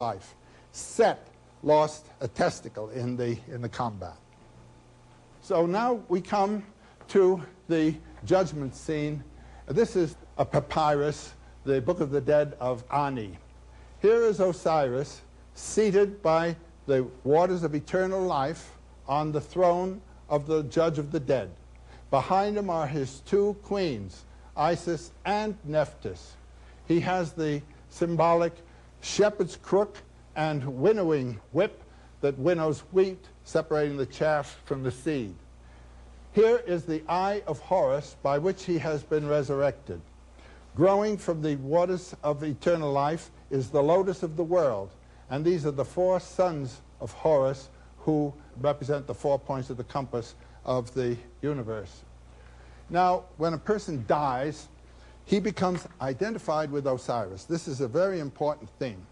life. Set lost a testicle in the combat. So now we come to the judgment scene. This is a papyrus, the Book of the Dead of Ani. Here is Osiris seated by the waters of eternal life on the throne of the judge of the dead. Behind him are his two queens, Isis and Nephthys. He has the symbolic shepherd's crook and winnowing whip that winnows wheat, separating the chaff from the seed. Here is the eye of Horus by which he has been resurrected. Growing from the waters of eternal life is the lotus of the world, and these are the four sons of Horus who represent the 4 points of the compass of the universe. Now, when a person dies, he becomes identified with Osiris. This is a very important thing.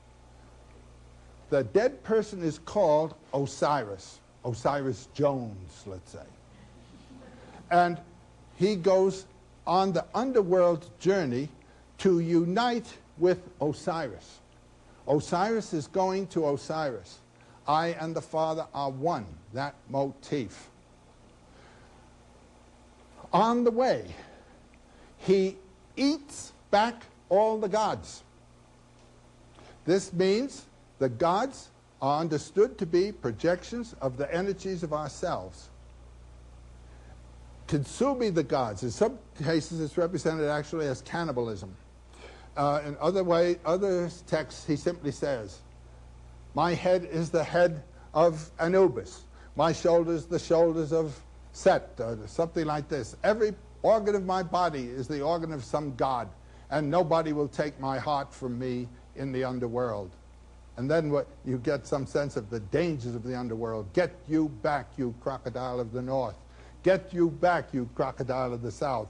The dead person is called Osiris, Osiris Jones, let's say. And he goes on the underworld journey to unite with Osiris. Osiris is going to Osiris. I and the Father are one, that motif. On the way, he eats back all the gods. This means the gods are understood to be projections of the energies of ourselves. Consuming the gods, in some cases it's represented actually as cannibalism. In other texts he simply says, my head is the head of Anubis, my shoulders the shoulders of Set, or something like this. Every organ of my body is the organ of some god, and nobody will take my heart from me in the underworld. And then what you get some sense of the dangers of the underworld. Get you back, you crocodile of the north. Get you back, you crocodile of the south.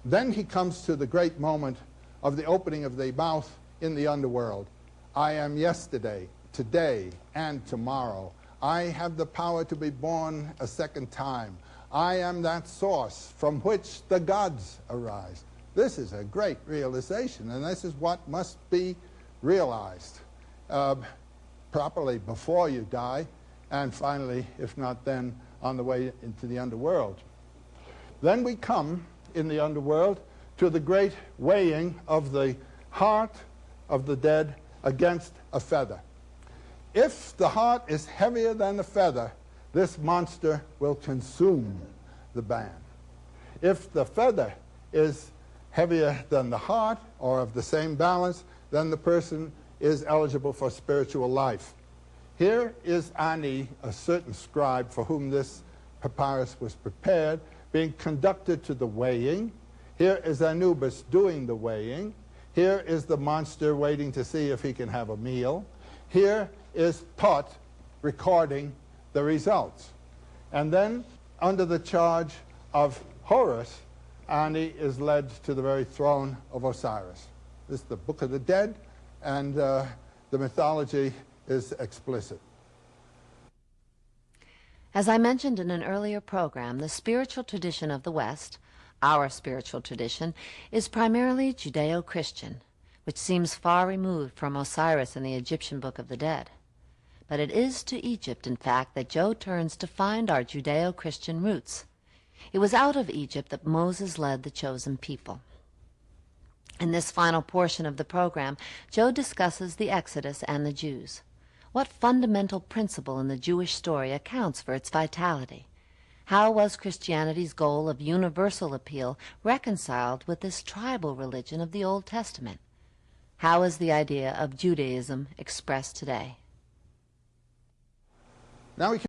Then he comes to the great moment of the opening of the mouth in the underworld. I am yesterday, today, and tomorrow. I have the power to be born a second time. I am that source from which the gods arise. This is a great realization, and this is what must be realized properly before you die, and finally, if not then, on the way into the underworld. Then we come, in the underworld, to the great weighing of the heart of the dead against a feather. If the heart is heavier than the feather, this monster will consume the man. If the feather is heavier than the heart, or of the same balance, then the person is eligible for spiritual life. Here is Ani, a certain scribe for whom this papyrus was prepared, being conducted to the weighing. Here is Anubis doing the weighing. Here is the monster waiting to see if he can have a meal. Here is Tot recording the results. And then, under the charge of Horus, Ani is led to the very throne of Osiris. This is the Book of the Dead, and the mythology is explicit. As I mentioned in an earlier program, the spiritual tradition of the West, our spiritual tradition, is primarily Judeo-Christian, which seems far removed from Osiris in the Egyptian Book of the Dead. But it is to Egypt, in fact, that Joe turns to find our Judeo-Christian roots. It was out of Egypt that Moses led the chosen people. In this final portion of the program, Joe discusses the Exodus and the Jews. What fundamental principle in the Jewish story accounts for its vitality? How was Christianity's goal of universal appeal reconciled with this tribal religion of the Old Testament? How is the idea of Judaism expressed today? Now we can